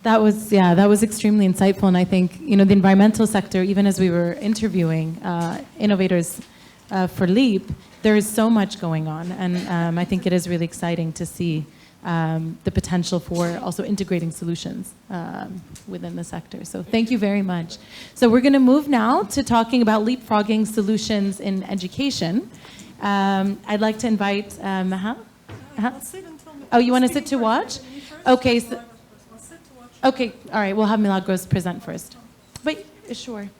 That was extremely insightful. And I think, the environmental sector, even as we were interviewing innovators for LEEP, there is so much going on. And I think it is really exciting to see the potential for also integrating solutions within the sector. So thank you very much. So we're going to move now to talking about leapfrogging solutions in education. I'd like to invite Maha. Oh, you want to sit to watch? Okay. Okay, all right, we'll have Milagros present first. But sure.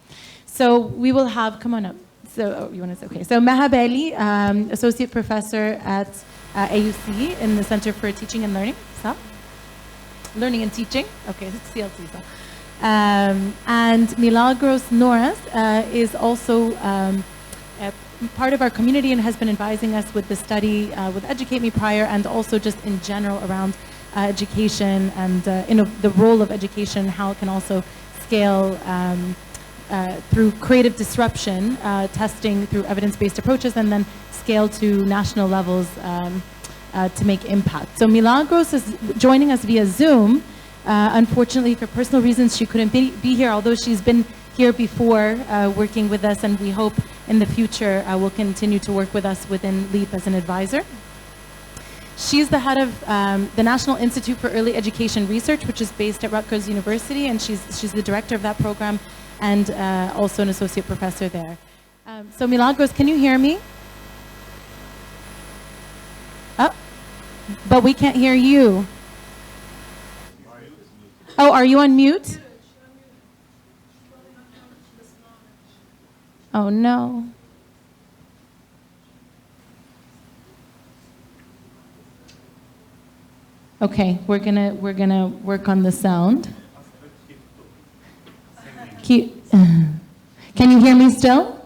So we will have, come on up. So, you want to say, okay. So Maha Bailey, Associate Professor at AUC in the Center for Teaching and Learning. So, Learning and Teaching. Okay, it's CLT. So. And Milagros Norris is also part of our community and has been advising us with the study with Educate Me prior, and also just in general around education and the role of education, how it can also scale through creative disruption, testing through evidence-based approaches, and then scale to national levels to make impact. So Milagros is joining us via Zoom. Unfortunately, for personal reasons, she couldn't be here, although she's been here before working with us, and we hope in the future will continue to work with us within LEEP as an advisor. She's the head of the National Institute for Early Education Research, which is based at Rutgers University, and she's the director of that program and also an associate professor there. So Milagros, can you hear me? Oh, but we can't hear you. Oh, are you on mute? Oh no. Okay, we're gonna work on the sound. Can you hear me still?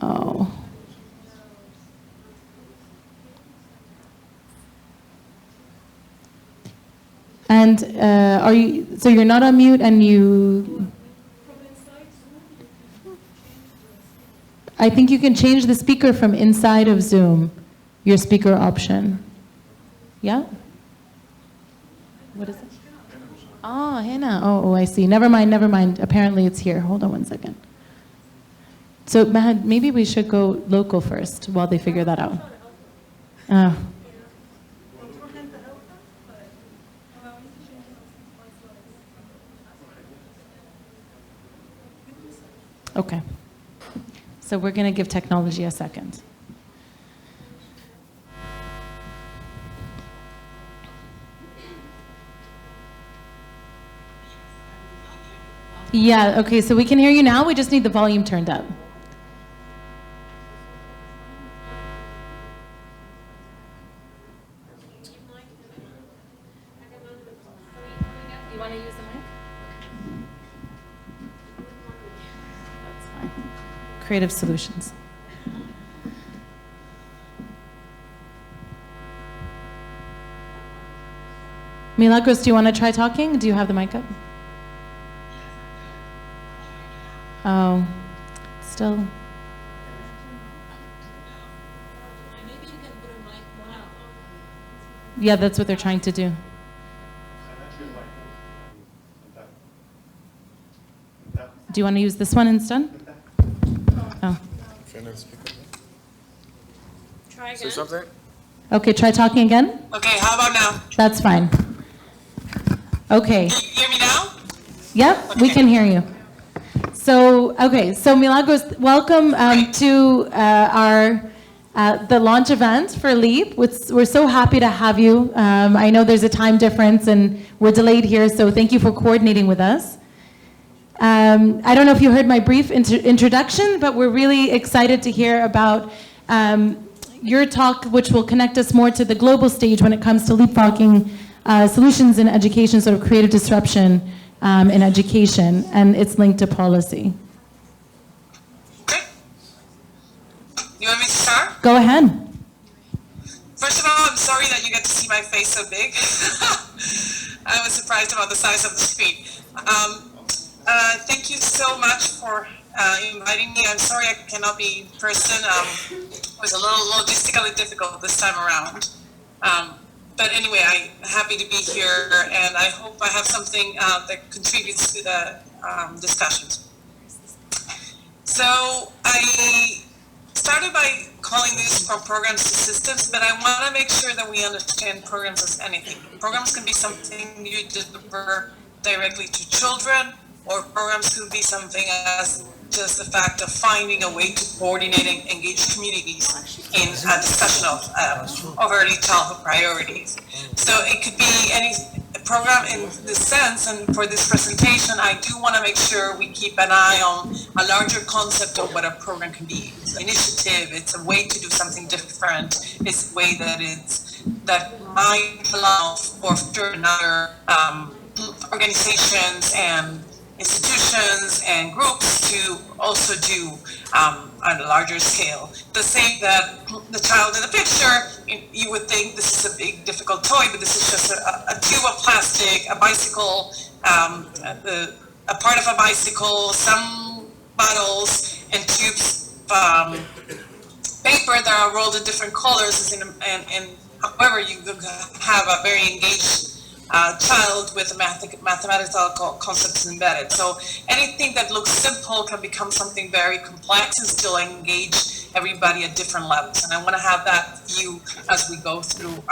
Oh. And so you're not on mute, and I think you can change the speaker from inside of Zoom. Your speaker option. Yeah? What is it? Oh, Hannah. Oh, I see. Never mind. Apparently it's here. Hold on one second. So, Mahad, maybe we should go local first while they figure that out. Okay. So we're going to give technology a second. Yeah, okay, so we can hear you now. We just need the volume turned up. You want to use the mic? That's fine. Creative solutions. Milagros, do you want to try talking? Do you have the mic up? Oh, still. Maybe you can put a mic now. Yeah, that's what they're trying to do. Do you want to use this one instead? Oh. Try again. Say something? Okay, try talking again. Okay, how about now? That's fine. Okay. Can you hear me now? Yep, Okay. we can hear you. So, okay, so Milagros, welcome to the launch event for LEEP. We're so happy to have you. I know there's a time difference and we're delayed here, so thank you for coordinating with us. I don't know if you heard my brief introduction, but we're really excited to hear about your talk, which will connect us more to the global stage when it comes to leapfrogging solutions in education, sort of creative disruption in education, and it's linked to policy. Okay. You want me to start? Go ahead. First of all, I'm sorry that you get to see my face so big. I was surprised about the size of the screen. Thank you so much for inviting me. I'm sorry I cannot be in person. It was a little logistically difficult this time around. but anyway, I'm happy to be here, and I hope I have something that contributes to the discussions. So I started by calling these from programs to systems, but I want to make sure that we understand programs as anything. Programs can be something you deliver directly to children, or programs could be something as just the fact of finding a way to coordinate and engage communities in a discussion of early childhood priorities. So it could be any program in this sense, and for this presentation, I do want to make sure we keep an eye on a larger concept of what a program can be. It's an initiative, it's a way to do something different, it's a way that might allow for another organizations and institutions and groups to also do on a larger scale. The same that the child in the picture, you would think this is a big, difficult toy, but this is just a tube of plastic, a bicycle, a part of a bicycle, some bottles and tubes, paper that are rolled in different colors, and however you have a very engaged child with mathematical concepts embedded. So anything that looks simple can become something very complex and still engage everybody at different levels. And I want to have that view as we go through,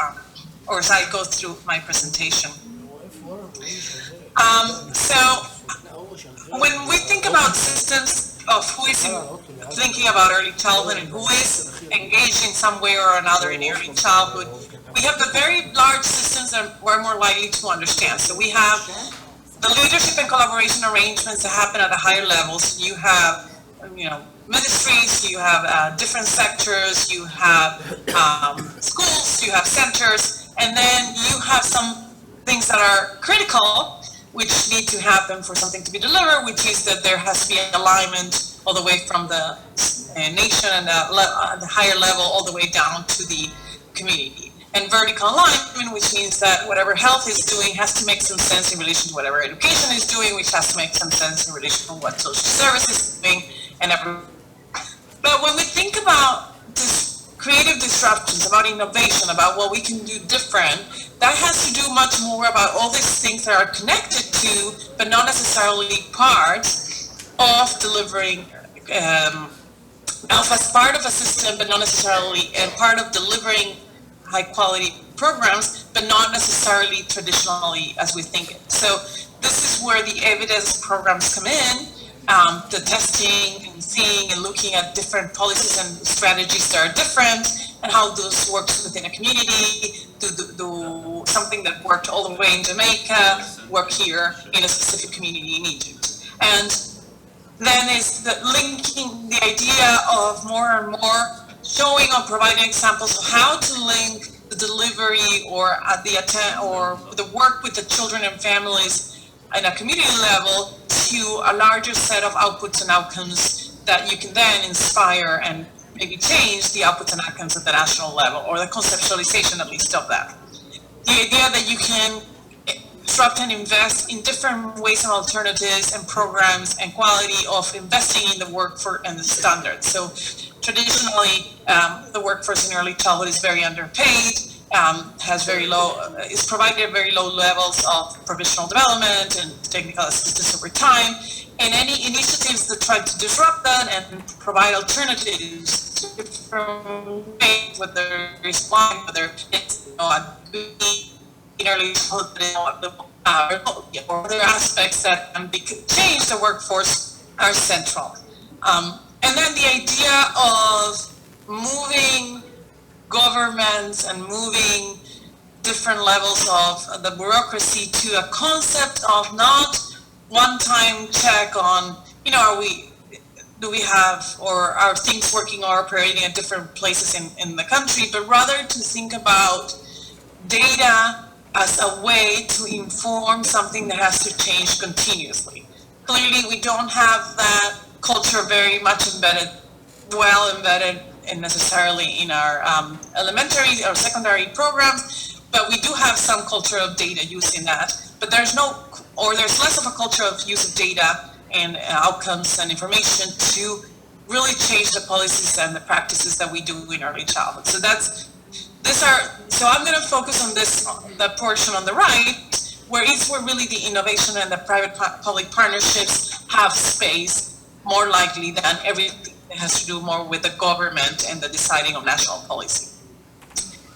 or as I go through my presentation. So when we think about systems of who is thinking about early childhood and who is engaged in some way or another in early childhood, we have the very large systems that we're more likely to understand. So we have the leadership and collaboration arrangements that happen at a higher level. So you have, ministries, you have different sectors, you have schools, you have centers, and then you have some things that are critical, which need to happen for something to be delivered, which is that there has to be an alignment all the way from the nation and the higher level all the way down to the community. And vertical alignment, which means that whatever health is doing has to make some sense in relation to whatever education is doing, which has to make some sense in relation to what social services is doing, and everything. But when we think about this creative disruptions, about innovation, about what we can do different, that has to do much more about all these things that are connected to, but not necessarily parts of delivering, as part of a system, but not necessarily, and part of delivering high quality programs, but not necessarily traditionally as we think it. So this is where the evidence programs come in, the testing and seeing and looking at different policies and strategies that are different, and how those work within a community, do something that worked all the way in Jamaica, work here in a specific community in Egypt. And then is the linking the idea of more and more showing or providing examples of how to link the delivery or the work with the children and families in a community level to a larger set of outputs and outcomes that you can then inspire and maybe change the outputs and outcomes at the national level, or the conceptualization at least of that. The idea that you can disrupt and invest in different ways and alternatives and programs and quality of investing in the workforce and the standards. So traditionally, the workforce in early childhood is very underpaid, has very low, is provided at very low levels of professional development and technical assistance over time. And any initiatives that try to disrupt that and provide alternatives to different ways, whether it's one, whether it's a good in early childhood, or other aspects that can change the workforce are central. And then the idea of moving governments and moving different levels of the bureaucracy to a concept of not one-time check on, do we have, or are things working or operating at different places in the country, but rather to think about data as a way to inform something that has to change continuously. Clearly, we don't have that culture very much well embedded and necessarily in our elementary or secondary programs, but we do have some culture of data use in that. But there's less of a culture of use of data and outcomes and information to really change the policies and the practices that we do in early childhood. So that's So I'm going to focus on the portion on the right, where really the innovation and the private-public partnerships have space more likely than everything that has to do more with the government and the deciding of national policy.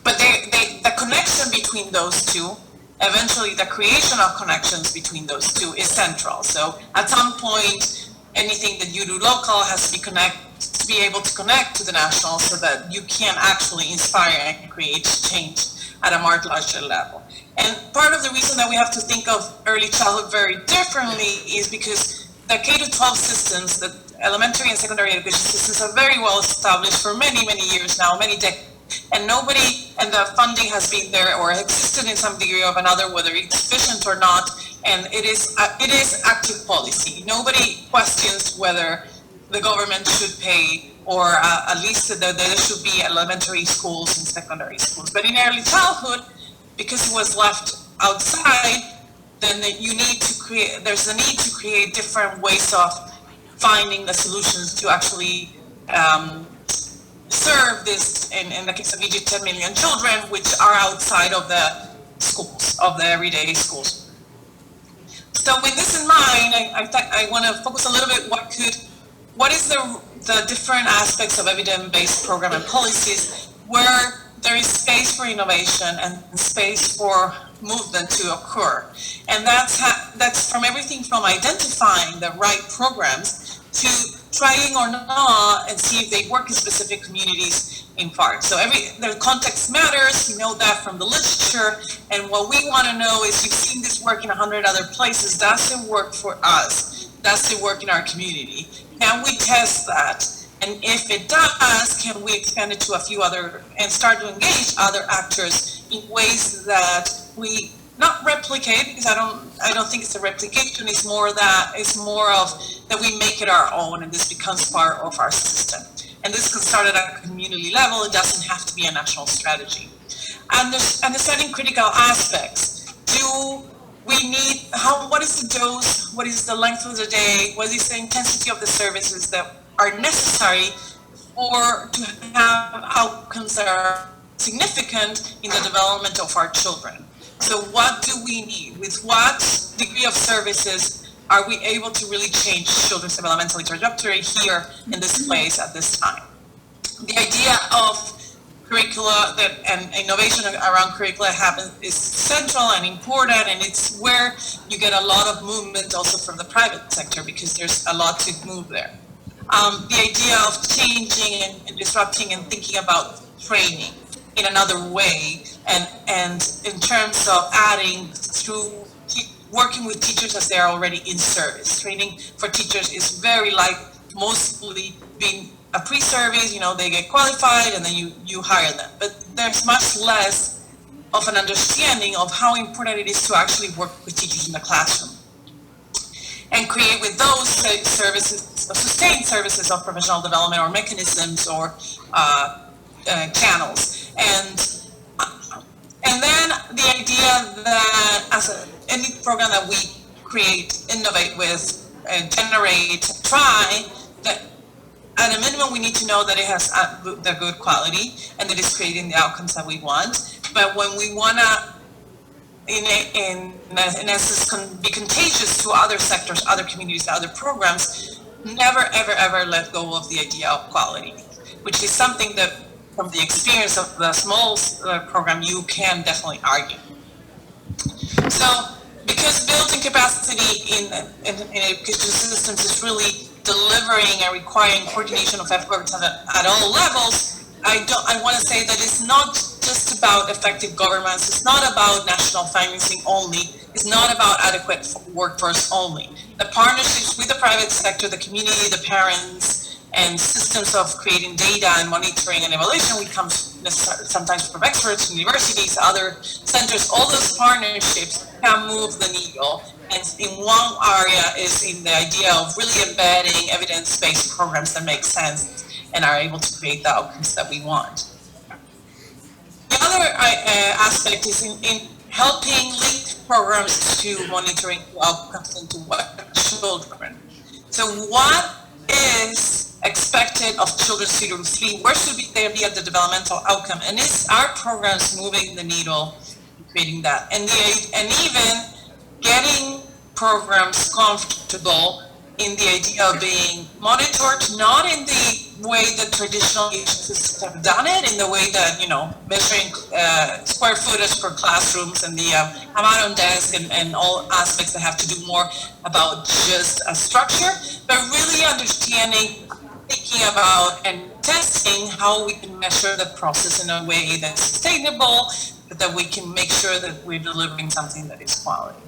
But the connection between those two, eventually the creation of connections between those two is central. So at some point, anything that you do local has to be able to connect to the national so that you can actually inspire and create change at a much larger level. And part of the reason that we have to think of early childhood very differently is because the K-12 systems, the elementary and secondary education systems, are very well established for many, many years now, many decades. And the funding has been there or existed in some degree or another, whether it's efficient or not, and it is active policy. Nobody questions whether the government should pay, or at least that there should be elementary schools and secondary schools. But in early childhood, because it was left outside, then there's a need to create different ways of finding the solutions to actually serve this, in the case of Egypt, 10 million children, which are outside of the schools, of the everyday schools. So with this in mind, I want to focus a little bit what is the different aspects of evidence-based program and policies where there is space for innovation and space for movement to occur. And that's from everything from identifying the right programs to trying or not and see if they work in specific communities in part. So the context matters, you know that from the literature, and what we want to know is, you've seen this work in 100 other places, does it work for us? Does it work in our community? Can we test that? And if it does, can we expand it to a few other, and start to engage other actors in ways that we not replicate, because I don't think it's a replication, it's more of that we make it our own, and this becomes part of our system. And this can start at a community level, it doesn't have to be a national strategy. Understanding critical aspects. What is the dose? What is the length of the day? What is the intensity of the services that are necessary to have outcomes that are significant in the development of our children? So what do we need? With what degree of services are we able to really change children's developmental trajectory here in this place at this time? The idea of curricula and innovation around curricula is central and important, and it's where you get a lot of movement also from the private sector, because there's a lot to move there. The idea of changing and disrupting and thinking about training in another way, and in terms of adding through working with teachers as they're already in service. Training for teachers is mostly being a pre-service, they get qualified and then you hire them. But there's much less of an understanding of how important it is to actually work with teachers in the classroom and create with those services, sustained services of professional development or mechanisms or channels. And then the idea that any program that we create, innovate with, generate, try, that at a minimum we need to know that it has the good quality and that it's creating the outcomes that we want. But when we want to, in essence, be contagious to other sectors, other communities, other programs, never, ever, ever let go of the idea of quality, which is something that from the experience of the small program, you can definitely argue. So, because building capacity in education systems is really delivering and requiring coordination of efforts at all levels, I want to say that it's not just about effective governance, it's not about national financing only, it's not about adequate workforce only. The partnerships with the private sector, the community, the parents, and systems of creating data and monitoring and evaluation, we come sometimes from experts, universities, other centers. All those partnerships can move the needle. And in one area is in the idea of really embedding evidence-based programs that make sense and are able to create the outcomes that we want. The other aspect is in helping link programs to monitoring outcomes into what children. So what is expected of children 0 to 3? Where should they be at the developmental outcome? And is our programs moving the needle in creating that? And even getting programs comfortable in the idea of being monitored, not in the way that traditional agencies have done it, in the way that, measuring square footage per classrooms and the amount on desk and all aspects that have to do more about just a structure, but really understanding, thinking about and testing how we can measure the process in a way that's sustainable, but that we can make sure that we're delivering something that is quality.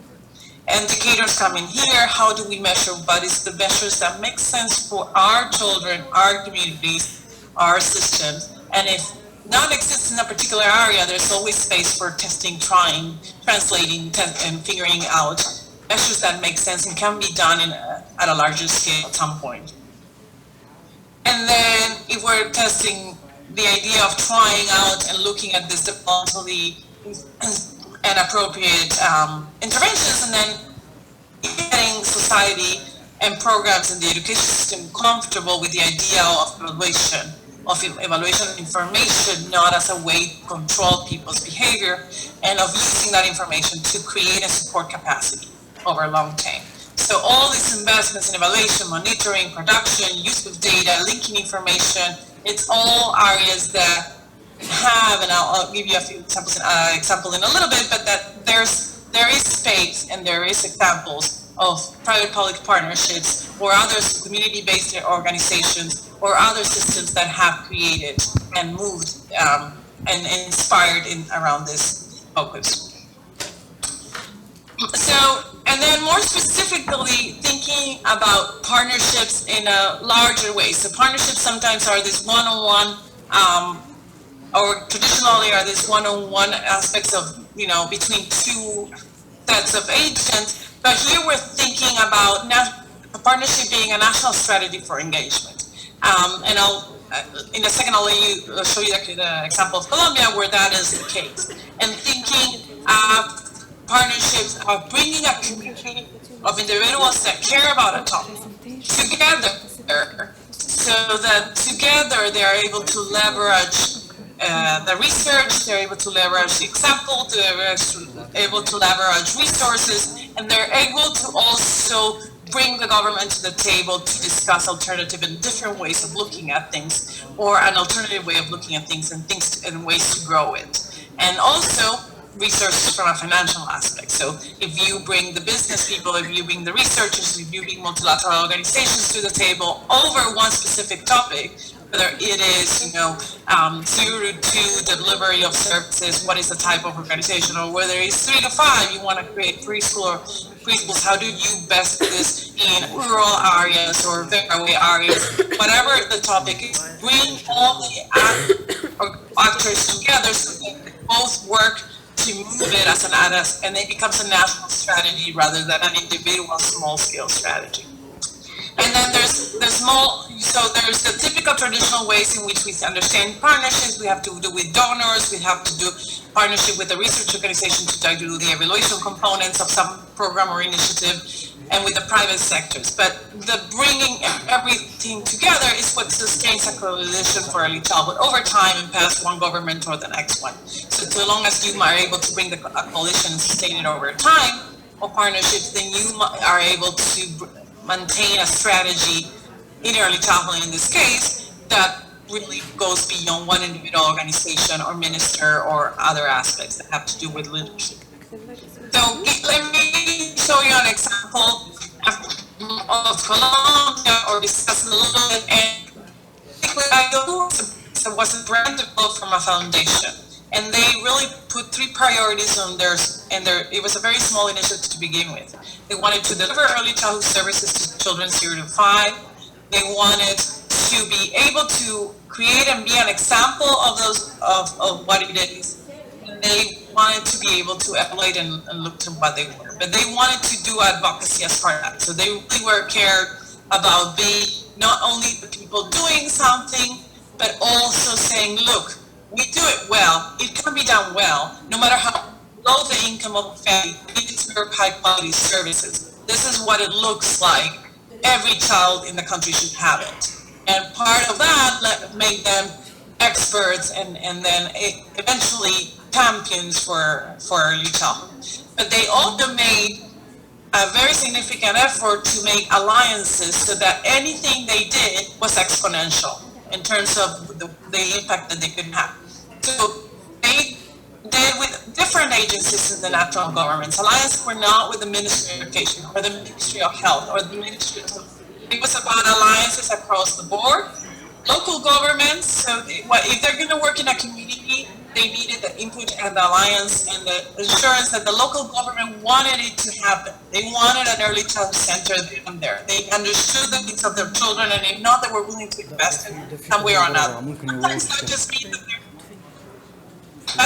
Indicators come in here. How do we measure? What is the measures that make sense for our children, our communities, our systems? And if none exists in a particular area, there's always space for testing, trying, translating, and figuring out measures that make sense and can be done at a larger scale at some point. And then if we're testing the idea of trying out and looking at this developmentally and appropriate interventions, and then getting society and programs in the education system comfortable with the idea of evaluation information, not as a way to control people's behavior, and of using that information to create and support capacity over a long time. So all these investments in evaluation, monitoring, production, use of data, linking information, it's all areas that have, and I'll give you a few examples in a little bit, but that there is space and there is examples of private-public partnerships or other community-based organizations or other systems that have created and moved and inspired around this focus. So, and then more specifically, thinking about partnerships in a larger way. So partnerships sometimes are this one-on-one, or traditionally are these one-on-one aspects of, between two sets of agents. But here we're thinking about a partnership being a national strategy for engagement. And in a second, I'll show you the example of Colombia where that is the case. And thinking partnerships of bringing a community of individuals that care about a topic together, so that together they are able to leverage the research, they're able to leverage the example, they're able to leverage resources, and they're able to also bring the government to the table to discuss alternative and different ways of looking at things, or an alternative way of looking at things and ways to grow it. And also resources from a financial aspect. So if you bring the business people, if you bring the researchers, if you bring multilateral organizations to the table over one specific topic, whether it is, 0 to 2 delivery of services, what is the type of organization, or whether it's 3 to 5, you want to create preschools, how do you best do this in rural areas or faraway areas, whatever the topic is, bring all the actors together so they both work to move it and it becomes a national strategy rather than an individual small-scale strategy. And then there's the typical traditional ways in which we understand partnerships. We have to do with donors, we have to do partnership with a research organization to do the evaluation components of some program or initiative, and with the private sectors. But the bringing everything together is what sustains a coalition for early childhood over time and past one government or the next one. So long as you are able to bring a coalition and sustain it over time, or partnerships, then you are able to maintain a strategy in early childhood in this case that really goes beyond one individual organization or minister or other aspects that have to do with leadership. So let me show you an example of Colombia, or discuss a little bit. And it was a brand developed from a foundation, and they really put 3 priorities on theirs. And it was a very small initiative to begin with. They wanted to deliver early childhood services to children 0 to 5. They wanted to be able to create and be an example of what it is. And they wanted to be able to evaluate and look to what they were. But they wanted to do advocacy as part of that. So they really were cared about being not only the people doing something, but also saying, look, we do it well. It can be done well, no matter how low the income of a family, we deserve high quality services. This is what it looks like. Every child in the country should have it. And part of that made them experts and then eventually champions for early childhood. But they also made a very significant effort to make alliances so that anything they did was exponential in terms of the impact that they could have. So they did with different agencies in the national governments. Alliances were not with the Ministry of Education or the Ministry of Health or the Ministry of... It was about alliances across the board. Local governments, so if they're going to work in a community, they needed the input and the alliance and the assurance that the local government wanted it to happen. They wanted an early childhood center there. They understood the needs of their children, and if not, they were willing to invest in some way or another. Sometimes that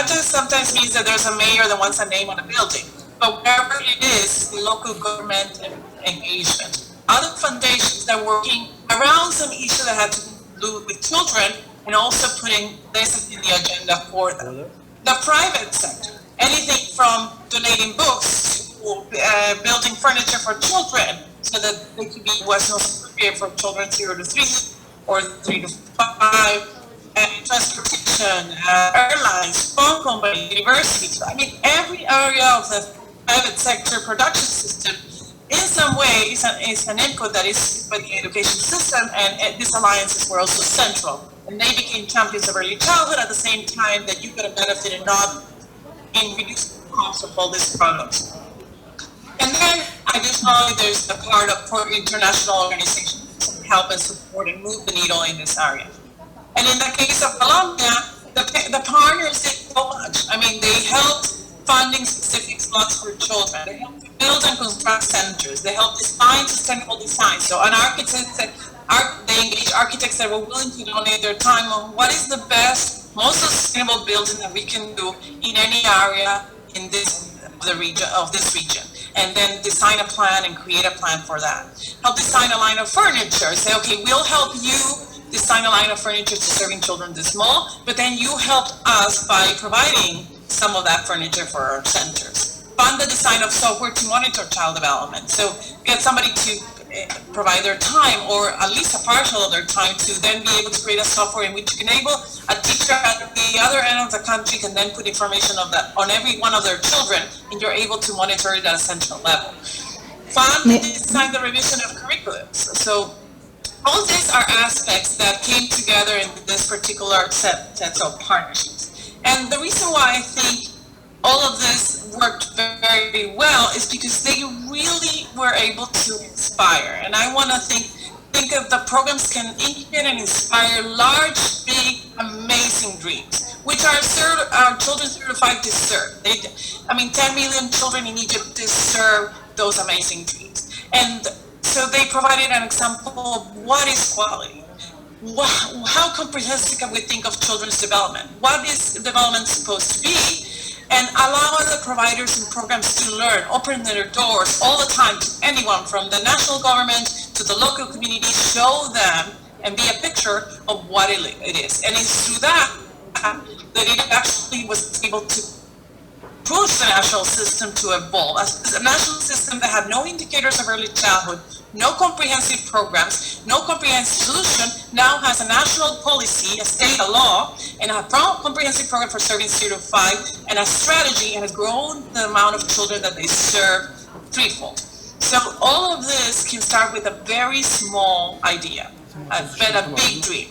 just sometimes means that there's a mayor that wants a name on a building. But wherever it is, the local government engagement. Other foundations that are working around some issue that had to do with children and also putting this in the agenda for them. The private sector, anything from donating books to building furniture for children so that they could be was appropriate for children 0 to 3 or 3 to 5, and transportation, airlines, phone companies, universities. I mean, every area of the private sector production system in some way is an input that is for the education system, and these alliances were also central. And they became champions of early childhood at the same time that you could have benefited not in reducing the cost of all these products. And then additionally, there's the part of international organizations to help and support and move the needle in this area. And in the case of Colombia, the partners did so much. I mean, they helped funding specific slots for children. They helped to build and construct centers. They helped design sustainable design. So an architect said, they engaged architects that were willing to donate their time on what is the best, most sustainable building that we can do in any area in this region, and then design a plan and create a plan for that. Help design a line of furniture. Say, okay, we'll help you design a line of furniture to serving children this small, but then you helped us by providing some of that furniture for our centers. Fund the design of software to monitor child development. So get somebody to provide their time, or at least a partial of their time, to then be able to create a software in which you can enable a teacher at the other end of the country can then put information of that on every one of their children, and you're able to monitor it at a central level. Fund and design the revision of curriculums. So all these are aspects that came together in this particular set of partnerships. And the reason why I think all of this worked very well is because they really were able to inspire. And I want to think of the programs can incubate and inspire large, big, amazing dreams, which our children 0 to 5 deserve. 10 million children in Egypt deserve those amazing dreams. And so they provided an example of what is quality. How comprehensive can we think of children's development? What is development supposed to be? And allow the providers and programs to learn, open their doors all the time to anyone from the national government to the local community, show them and be a picture of what it is. And it's through that it actually was able to push the national system to evolve. A national system that had no indicators of early childhood, no comprehensive programs, no comprehensive solution, now has a national policy, a state law, and a comprehensive program for serving 0 to 5, and a strategy, and has grown the amount of children that they serve threefold. So all of this can start with a very small idea, but a big dream.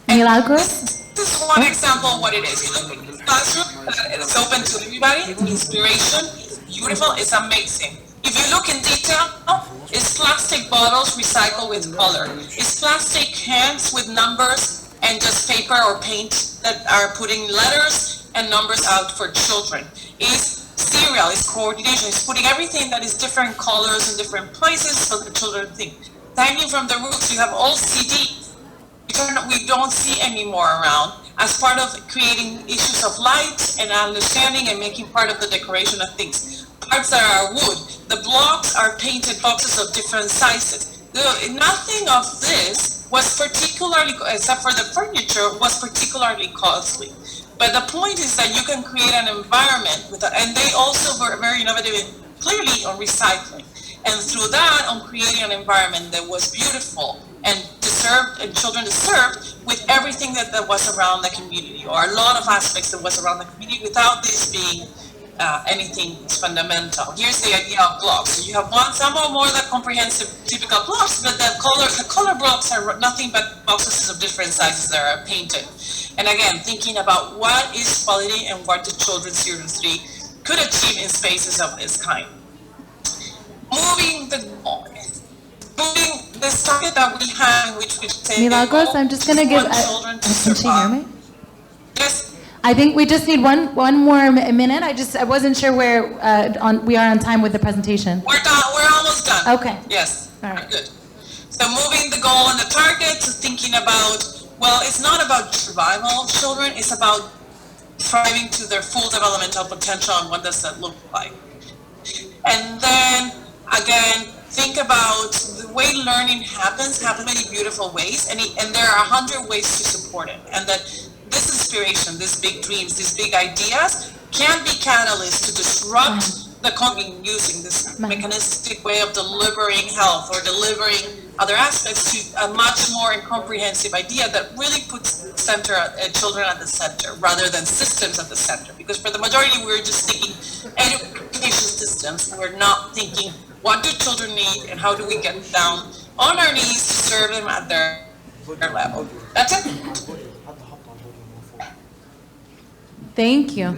This is one example of what it is. You look at this classroom, it's open to everybody, it's inspiration, it's beautiful, it's amazing. If you look in detail, it's plastic bottles recycled with color. It's plastic cans with numbers and just paper or paint that are putting letters and numbers out for children. It's cereal, it's coordination, it's putting everything that is different colors in different places so the children think. Hanging from the roofs, you have all CDs. We don't see anymore around as part of creating issues of light and understanding and making part of the decoration of things. Parts that are wood. The blocks are painted boxes of different sizes. Nothing of this was particularly, except for the furniture, was particularly costly. But the point is that you can create an environment and they also were very innovative clearly on recycling. And through that, on creating an environment that was beautiful and served and children is served with everything that was around the community, or a lot of aspects that was around the community, without this being anything fundamental. Here's the idea of blocks. So you have some or more of the comprehensive typical blocks, but the color blocks are nothing but boxes of different sizes that are painted. And again, thinking about what is quality and what the children 0 to 3 could achieve in spaces of this kind. Moving this target that we have, which we say Milagros, I'm just going to give. Children to Can she hear me? Yes. I think we just need one more minute. I wasn't sure where we are on time with the presentation. We're done. We're almost done. Okay. Yes. All right. Good. So moving the goal and the target to thinking about, well, it's not about survival of children. It's about thriving to their full developmental potential, and what does that look like? And then again, think about the way learning happens in many beautiful ways, and there are 100 ways to support it, and that this inspiration, these big dreams, these big ideas can be catalysts to disrupt the cognitive using this mechanistic way of delivering health or delivering other aspects to a much more comprehensive idea that really puts children at the center rather than systems at the center. Because for the majority, we're just thinking education systems. We're not thinking, what do children need and how do we get down on our knees to serve them at their level? That's it. Thank you.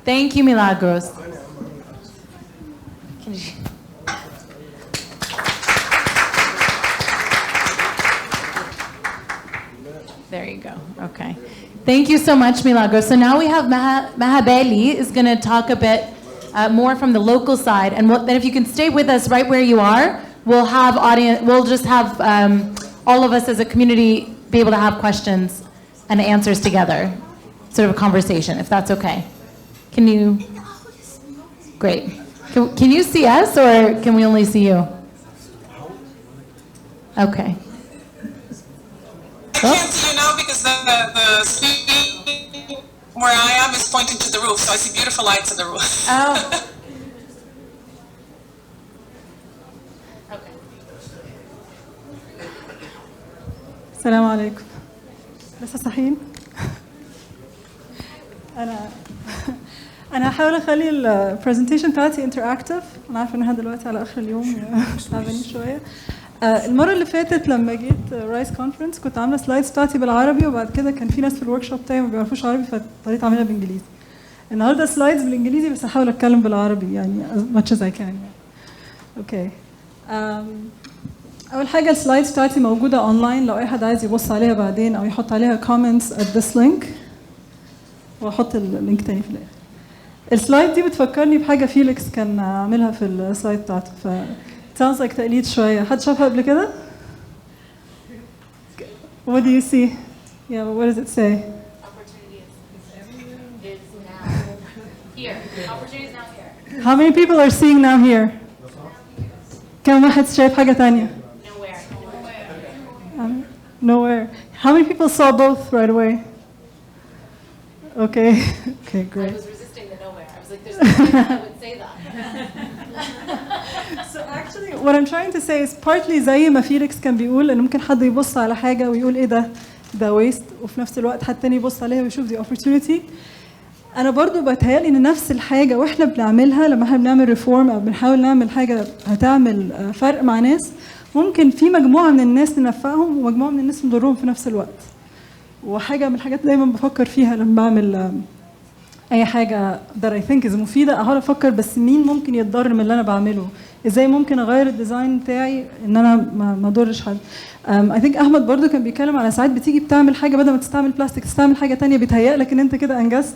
Thank you, Milagros. Can you... There you go. Okay. Thank you so much, Milagros. So now we have Mahabeli is going to talk a bit more from the local side, and then if you can stay with us right where you are, we'll have audience. We'll just have all of us as a community be able to have questions and answers together, sort of a conversation, if that's okay. Can you? Great. Can you see us, or can we only see you? Okay. I can't see you now because the screen where I am is pointing to the roof, so I see beautiful lights on the roof. Oh. Okay. السلام عليكم. لسه صاحيين؟ أنا هحاول أخلي البرزنتيشن بتاعتي انتراكتيف. أنا عارفة إنها دلوقتي على آخر اليوم تعبانين شوية. المرة اللي فاتت لما جيت رايس كونفرنس كنت عاملة سلايدز بتاعتي بالعربي، وبعد كده كان في ناس في الورك شوب بتاعي ما بيعرفوش عربي فاضطريت أعملها بالإنجليزي. النهارده سلايدز بالإنجليزي بس هحاول أتكلم بالعربي يعني as much as I can. أوكي. أول حاجة السلايدز بتاعتي موجودة أونلاين لو أي حد عايز يبص عليها بعدين أو يحط عليها comments at this link، وأحط اللينك تاني في الآخر. السلايد دي بتفكرني بحاجة فيليكس كان عاملها في السلايد بتاعته، ف sounds like تقليد شوية. حد شافها قبل كده؟ What do you see? Yeah, what does it say? Opportunity is now here. Opportunity is now here. How many people are seeing now here? كم واحد شايف حاجة تانية؟ Nowhere. How many people saw both right away? Okay. Okay, great. I was resisting the nowhere. I was like, there's no way I would say that. So actually what I'm trying to say is partly زي ما فيليكس كان بيقول إن ممكن حد يبص على حاجة ويقول إيه ده waste، وفي نفس الوقت حد تاني يبص عليها ويشوف دي opportunity. أنا برضو بتهيألي إن نفس الحاجة وإحنا بنعملها لما إحنا بنعمل ريفورم أو بنحاول نعمل حاجة هتعمل فرق مع ناس، ممكن في مجموعة من الناس ننفعهم ومجموعة من الناس نضرهم في نفس الوقت. وحاجة من الحاجات دايما بفكر فيها لما بعمل أي حاجة that I think is مفيدة، أحاول أفكر بس مين ممكن يتضرر من اللي أنا بعمله، إزاي ممكن أغير الديزاين بتاعي إن أنا ما أضرش حد. I think أحمد برضو كان بيتكلم على ساعات بتيجي بتعمل حاجة بدل ما تستعمل بلاستيك تستعمل حاجة تانية بيتهيأ لك إن أنت كده أنجزت،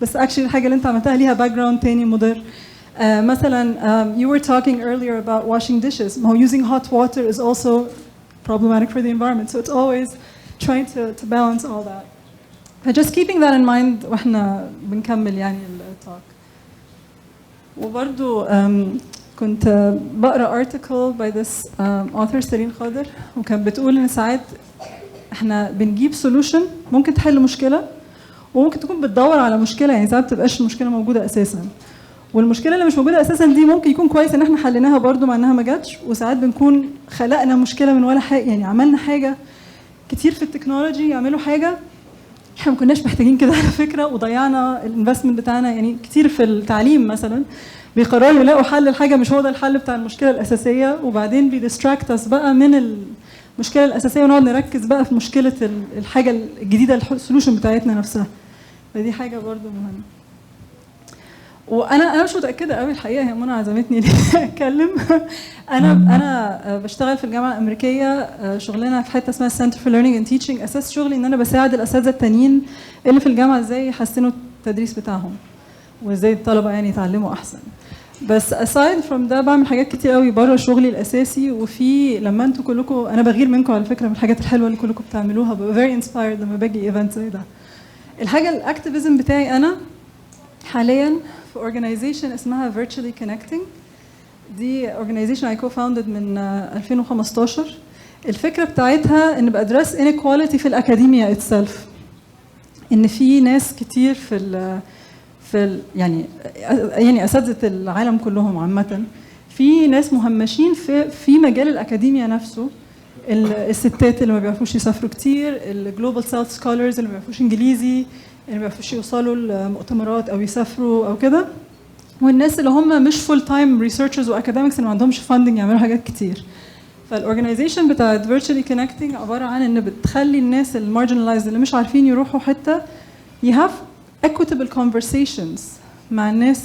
بس actually الحاجة اللي أنت عملتها ليها background تاني مضر. مثلا you were talking earlier about washing dishes. ما هو using hot water is also problematic for the environment, so it's always trying to balance all that. Just keeping that in mind واحنا بنكمل يعني التوك. وبرضو كنت بقرا article by this author سيرين خاضر، وكان بتقول ان ساعات احنا بنجيب solution ممكن تحل مشكله وممكن تكون بتدور على مشكله، يعني ساعات بتبقاش المشكله موجوده اساسا. والمشكله اللي مش موجوده اساسا دي ممكن يكون كويس ان احنا حليناها برضو مع انها ما جاتش، وساعات بنكون خلقنا مشكله من ولا حاجه، يعني عملنا حاجه كتير في التكنولوجي يعملوا حاجه احنا ما كناش محتاجين كده على فكره، وضيعنا الانفستمنت بتاعنا. يعني كتير في التعليم مثلا بيقرروا يلاقوا حل الحاجه مش هو ده الحل بتاع المشكله الاساسيه، وبعدين بيديستراكت اس بقى من المشكله الاساسيه ونقعد نركز بقى في مشكله الحاجه الجديده السولوشن بتاعتنا نفسها. فدي حاجه برضو مهمه. وانا مش متاكده قوي الحقيقه، هي منى عزمتني ليه اتكلم. انا بشتغل في الجامعه الامريكيه، شغلنا في حته اسمها Center for Learning and Teaching. اساس شغلي ان انا بساعد الاساتذه التانيين اللي في الجامعه ازاي يحسنوا التدريس بتاعهم وازاي الطلبه يعني يتعلموا احسن. بس aside from ده بعمل حاجات كتير قوي بره شغلي الاساسي. وفي لما انتوا كلكم، انا بغير منكم على فكره من الحاجات الحلوه اللي كلكم بتعملوها، ببقى very inspired لما باجي ايفنت زي ده. الحاجه الاكتيفيزم بتاعي انا حاليا في organization اسمها Virtually Connecting. دي organization I co-founded من 2015. الفكرة بتاعتها ان بأدرس inequality في الأكاديمية itself. ان في ناس كتير يعني أساتذة العالم كلهم عامة، في ناس مهمشين في مجال الأكاديمية نفسه. الستات اللي ما بيعرفوش يسافروا كتير، الجلوبال ساوث سكولرز اللي ما بيعرفوش انجليزي، اللي ما بيعرفوش يوصلوا لمؤتمرات او يسافروا او كده، والناس اللي هم مش فول تايم ريسيرشرز واكاديميكس اللي ما عندهمش فاندنج يعملوا حاجات كتير. فالاورجنايزيشن بتاعت فيرتشوالي كونكتنج عباره عن ان بتخلي الناس المارجنالايزد اللي مش عارفين يروحوا حته you have equitable conversations مع الناس،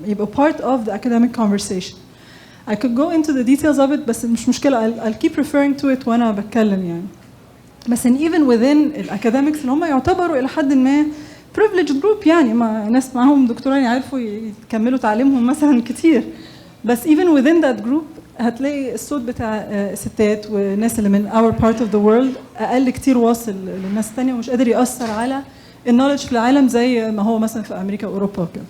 يبقوا part of the academic conversation. I could go into the details of it بس مش مشكلة. I'll keep referring to it وأنا بتكلم يعني. بس إن even within الأكاديميكس اللي هم يعتبروا إلى حد ما privileged group، يعني ما ناس معاهم دكتوراه يعرفوا يكملوا تعليمهم مثلا كتير، بس even within that group هتلاقي الصوت بتاع الستات والناس اللي من our part of the world أقل كتير واصل للناس التانية، ومش قادر يأثر على النولج في العالم زي ما هو مثلا في أمريكا وأوروبا وكده.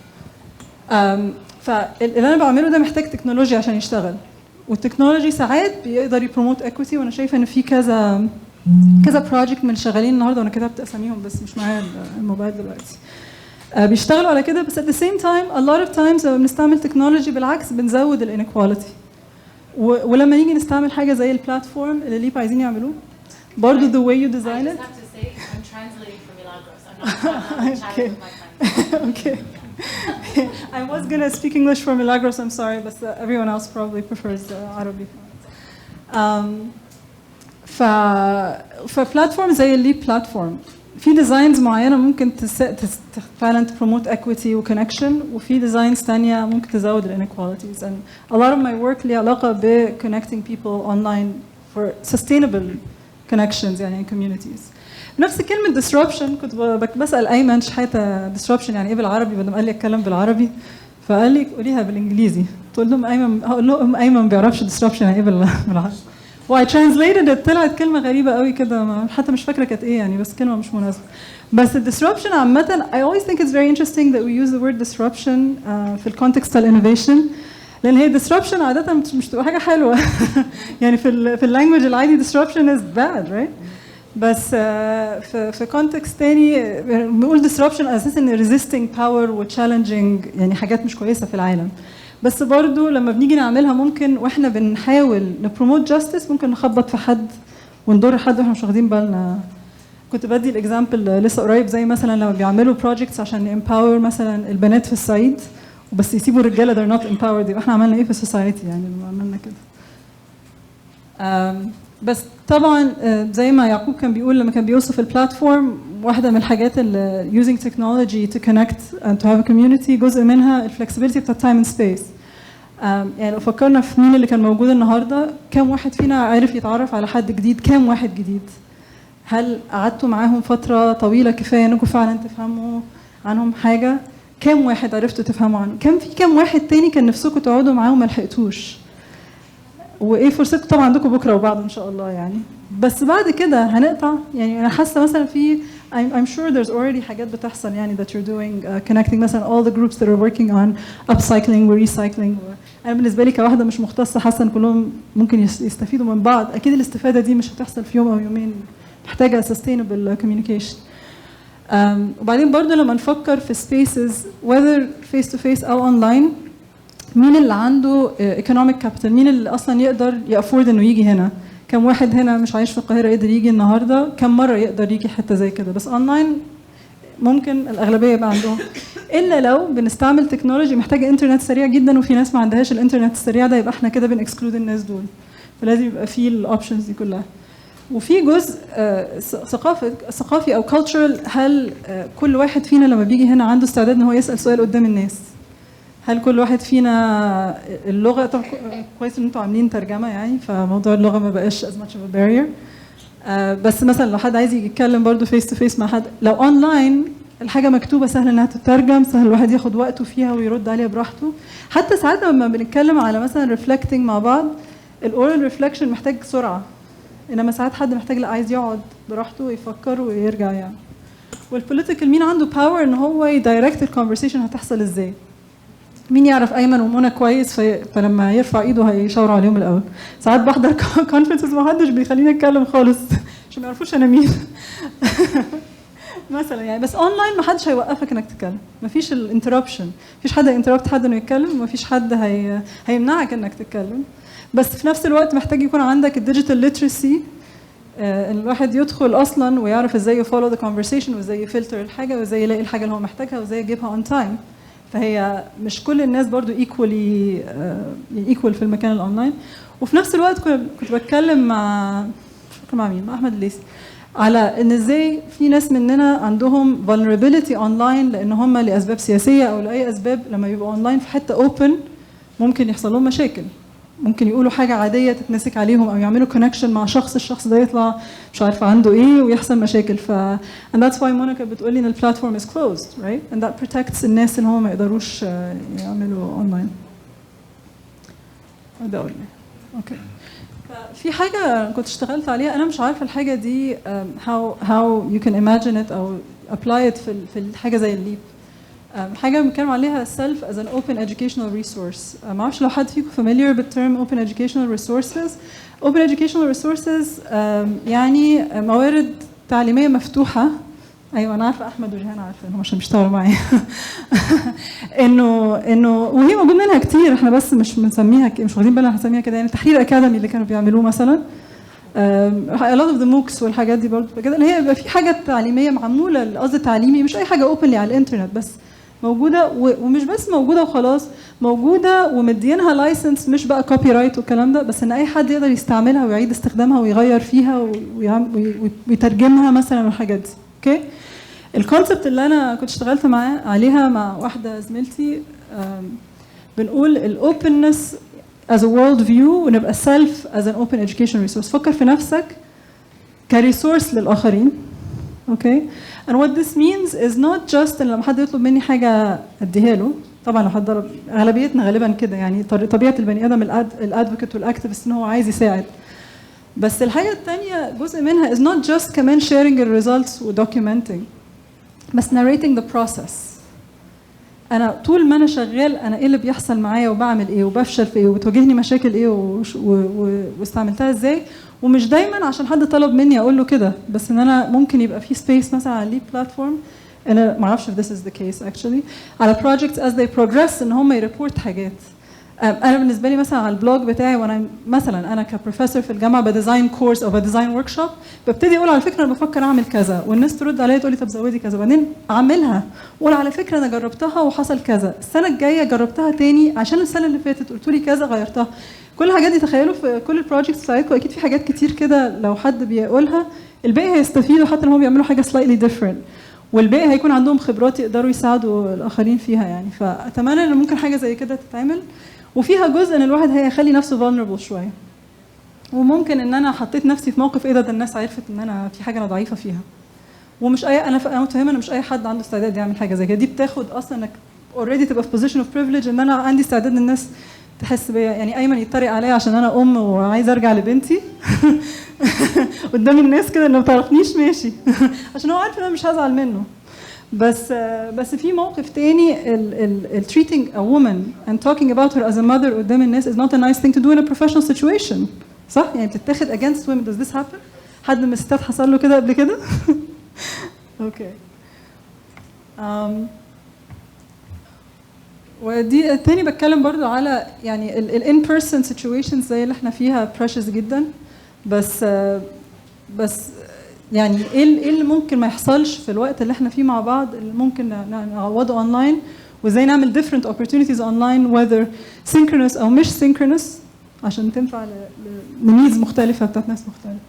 فاللي انا بعمله ده محتاج تكنولوجيا عشان يشتغل، والتكنولوجي ساعات بيقدر يبروموت اكويتي. وانا شايفه ان في كذا بروجكت من شغالين النهارده، وانا كتبت اساميهم بس مش معايا الموبايل دلوقتي، بيشتغلوا على كده. بس at the same time a lot of times لما بنستعمل تكنولوجي بالعكس بنزود الانيكواليتي. ولما نيجي نستعمل حاجه زي البلاتفورم اللي ليب عايزين يعملوه برضه the way you design it. I just have to say I'm translating for Milagros. I'm not chatting with my friends. Okay. I was gonna speak English for Milagros, I'm sorry, but everyone else probably prefers Arabic. فبلاتفورم زي الليب بلاتفورم في ديزاينز معينه ممكن فعلا تبروموت equity وكونكشن، وفي ديزاينز ثانيه ممكن تزود الانيكواليتيز. and a lot of my work ليه علاقه ب connecting people online for sustainable connections يعني communities. نفس كلمة disruption كنت بسأل أيمن شحاتة disruption يعني إيه بالعربي، بدل ما قال لي أتكلم بالعربي فقال لي قوليها بالإنجليزي. قلت لهم هقول لهم أيمن ما بيعرفش disruption يعني إيه بالعربي. و I translated it طلعت كلمة غريبة قوي كده، حتى مش فاكرة كانت إيه يعني، بس كلمة مش مناسبة. بس disruption عامة I always think it's very interesting that we use the word disruption في الكونتكست innovation، لأن هي disruption عادة مش تبقى حاجة حلوة. يعني في اللانجوج العادي disruption is bad right؟ بس في كونتكست تاني بنقول disruption اساسا ان resisting power و challenging يعني حاجات مش كويسه في العالم. بس برضو لما بنيجي نعملها ممكن واحنا بنحاول نبروموت justice ممكن نخبط في حد ونضر حد واحنا مش واخدين بالنا. كنت بدي الاكزامبل لسه قريب زي مثلا لما بيعملوا projects عشان empower مثلا البنات في الصعيد وبس يسيبوا الرجاله they're not empowered، يبقى احنا عملنا ايه في السوسايتي يعني لما عملنا كده. بس طبعا زي ما يعقوب كان بيقول لما كان بيوصف البلاتفورم، واحده من الحاجات اللي using technology to connect and to have a community جزء منها الفلكسبيليتي بتاع time and space. يعني لو فكرنا في مين اللي كان موجود النهارده، كم واحد فينا عرف يتعرف على حد جديد؟ كم واحد جديد؟ هل قعدتوا معاهم فتره طويله كفايه انكم فعلا تفهموا عنهم حاجه؟ كم واحد عرفتوا تفهموا عنه؟ كم واحد تاني كان نفسكم تقعدوا معاهم ما لحقتوش؟ وايه فرصتكم طبعا عندكم بكره وبعد ان شاء الله يعني. بس بعد كده هنقطع. يعني انا حاسه مثلا في I'm sure there's already حاجات بتحصل يعني that you're doing connecting مثلا all the groups that are working on upcycling و recycling. انا بالنسبه لي كواحده مش مختصه حاسه ان كلهم ممكن يستفيدوا من بعض. اكيد الاستفاده دي مش هتحصل في يوم او يومين، محتاجه sustainable communication. وبعدين برضه لما نفكر في spaces whether face to face او online، مين اللي عنده economic capital، مين اللي اصلا يقدر يأفورد انه يجي هنا؟ كم واحد هنا مش عايش في القاهره يقدر يجي النهارده؟ كم مره يقدر يجي حته زي كده؟ بس اونلاين ممكن الاغلبيه يبقى عندهم، الا لو بنستعمل تكنولوجي محتاجه انترنت سريع جدا وفي ناس ما عندهاش الانترنت السريع ده، يبقى احنا كده بنكسكلود الناس دول. فلازم يبقى في الاوبشنز دي كلها. وفي جزء ثقافي او cultural، هل كل واحد فينا لما بيجي هنا عنده استعداد ان هو يسال سؤال قدام الناس؟ هل كل واحد فينا اللغه، طبعا كويس ان انتوا عاملين ترجمه يعني، فموضوع اللغه ما بقاش as much of a barrier. بس مثلا لو حد عايز يتكلم برضه فيس تو فيس مع حد، لو اونلاين الحاجه مكتوبه سهل انها تترجم، سهل الواحد ياخد وقته فيها ويرد عليها براحته. حتى ساعات لما بنتكلم على مثلا reflecting مع بعض، الاورال ريفلكشن محتاج سرعه، انما ساعات حد محتاج لا عايز يقعد براحته ويفكر ويرجع يعني. والبوليتيكال مين عنده باور ان هو يدايركت الكونفرسيشن هتحصل ازاي؟ مين يعرف ايمن ومنى كويس فلما يرفع ايده هيشاوروا عليهم الاول. ساعات بحضر كونفرنسز ما حدش بيخليني اتكلم خالص عشان ما يعرفوش انا مين مثلا يعني. بس اونلاين ما حدش هيوقفك انك تتكلم، ما فيش الانتربشن، مفيش حد هينتربت حد انه يتكلم، وما فيش حد هيمنعك انك تتكلم. بس في نفس الوقت محتاج يكون عندك الديجيتال ليترسي، ان الواحد يدخل اصلا ويعرف ازاي يفولو ذا كونفرسيشن، وازاي يفلتر الحاجه، وازاي يلاقي الحاجه اللي هو محتاجها، وازاي يجيبها اون تايم. فهي مش كل الناس برضو ايكوالي ايكوال في المكان الاونلاين. وفي نفس الوقت كنت بتكلم مع مين؟ مع احمد الليثي، على ان ازاي في ناس مننا عندهم vulnerability اونلاين، لان هم لاسباب سياسيه او لاي اسباب لما يبقوا اونلاين في حته اوبن ممكن يحصل لهم مشاكل، ممكن يقولوا حاجه عاديه تتمسك عليهم، او يعملوا كونكشن مع الشخص ده يطلع مش عارفه عنده ايه ويحصل مشاكل. and that's why مونيكا بتقول لي ان البلاتفورم is closed, right? and that protects الناس اللي هم ما يقدروش يعملوا اونلاين. ده قولي اوكي. في حاجه كنت اشتغلت عليها، انا مش عارفه الحاجه دي how you can imagine it او apply it في الحاجه زي الليب. حاجه بنتكلم عليها self as an open educational resource. ما اعرفش لو حد فيكم familiar بالterm open educational resources. open educational resources يعني موارد تعليميه مفتوحه. ايوه انا عارفه احمد وجيهان عارفه انهم عشان بيشتغلوا معايا انه وهي موجود منها كتير، احنا بس مش بنسميها مش واخدين بالنا هنسميها كده يعني. تحرير اكاديمي اللي كانوا بيعملوه مثلا، a lot of the MOOCs والحاجات دي برضه كده، اللي هي يبقى في حاجه تعليميه معموله، قصدي تعليمي مش اي حاجه اوبنلي على الانترنت بس موجوده، ومش بس موجوده وخلاص، موجوده ومدينها لايسنس، مش بقى كوبي رايت والكلام ده، بس ان اي حد يقدر يستعملها ويعيد استخدامها ويغير فيها ويترجمها مثلا والحاجات دي. اوكي. الكونسبت اللي انا كنت اشتغلت عليها مع واحده زميلتي، بنقول الاوبنس as a world view، ونبقى self as an open education resource. فكر في نفسك كريسورس للاخرين. اوكي. and what this means is not just ان لما حد يطلب مني حاجه اديها له، طبعا لو حد ضرب، اغلبيتنا غالبا كده يعني، طبيعه البني ادم الادفوكيت والاكتيفست ان هو عايز يساعد. بس الحاجه الثانيه جزء منها is not just كمان sharing the results و documenting، بس narrating the process. انا طول ما انا شغال انا ايه اللي بيحصل معايا وبعمل ايه وبفشل في ايه وبتواجهني مشاكل ايه واستعملتها ازاي. ومش دايما عشان حد طلب مني اقول له كده، بس ان انا ممكن يبقى في سبيس مثلا على الليب بلاتفورم، انا ما اعرفش if this is the case actually، على projects as they progress ان هم يريبورت حاجات. انا بالنسبه لي مثلا على البلوج بتاعي، وانا مثلا انا كبروفيسور في الجامعه بديزاين كورس او بديزاين ورك شوب، ببتدي اقول على فكره انا بفكر اعمل كذا، والناس ترد عليا تقول لي طب زودي كذا، بعدين اعملها واقول على فكره انا جربتها وحصل كذا، السنه الجايه جربتها تاني عشان السنه اللي فاتت قلت لي كذا غيرتها. كل الحاجات دي تخيلوا في كل البروجكتس بتاعتكم اكيد في حاجات كتير كده، لو حد بيقولها الباقي هيستفيدوا حتى لو هم بيعملوا حاجه slightly different، والباقي هيكون عندهم خبرات يقدروا يساعدوا الاخرين فيها يعني. فاتمنى ان ممكن حاجه زي كده تتعمل، وفيها جزء ان الواحد هيخلي نفسه vulnerable شويه، وممكن ان انا حطيت نفسي في موقف ايه ده الناس عرفت ان انا في حاجه انا ضعيفه فيها، ومش انا متفهمه ان مش اي حد عنده استعداد يعمل حاجه زي كده. دي بتاخد اصلا انك اوريدي تبقى في position of privilege، ان انا عندي استعداد ان الناس تحس بيا يعني. ايمن يتريق عليا عشان انا وعايز ارجع لبنتي قدام الناس كده اللي ما تعرفنيش ماشي عشان هو عارف ان انا مش هزعل منه. بس في موقف تاني، treating a woman and talking about her as a mother قدام الناس is not a nice thing to do in a professional situation. صح؟ يعني بتتاخد against women. Does this happen؟ حد من الستات حصل له كده قبل كده؟ اوكي. ودي تاني بتكلم برضو على يعني ال in person situations زي اللي احنا فيها precious جدا، بس يعني ايه اللي ممكن ما يحصلش في الوقت اللي احنا فيه مع بعض اللي ممكن نعوضه اونلاين، وازاي نعمل different opportunities online whether synchronous او مش synchronous عشان تنفع لنيدز مختلفة بتاعت ناس مختلفة.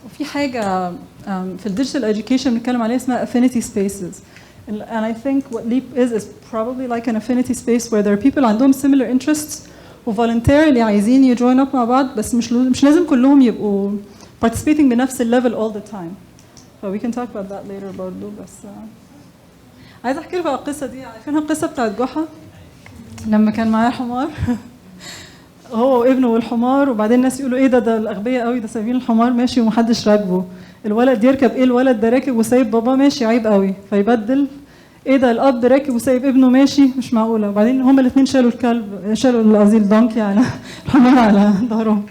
وفي حاجة في الديجيتال education بنتكلم عليها اسمها affinity spaces. And I think what LEEP is probably like an affinity space where there are people عندهم similar interests و voluntarily عايزين يجوين up مع بعض، بس مش لازم كلهم يبقوا participating بنفس الليفل all the time. So we can talk about that later برضو. بس عايزة أحكي لكم على القصة دي. عارفينها القصة بتاعت جحا لما كان معاه حمار هو وابنه والحمار، وبعدين الناس يقولوا ايه ده الأغبياء قوي، ده سايبين الحمار ماشي ومحدش راكبه، الولد يركب ايه الولد ده راكب وسايب باباه ماشي، عيب قوي. فيبدل ايه ده الاب راكب وسايب ابنه ماشي، مش معقوله. وبعدين هما الاثنين شالوا الكلب، شالوا قصدي الدونكي على الحمار على ظهرهم.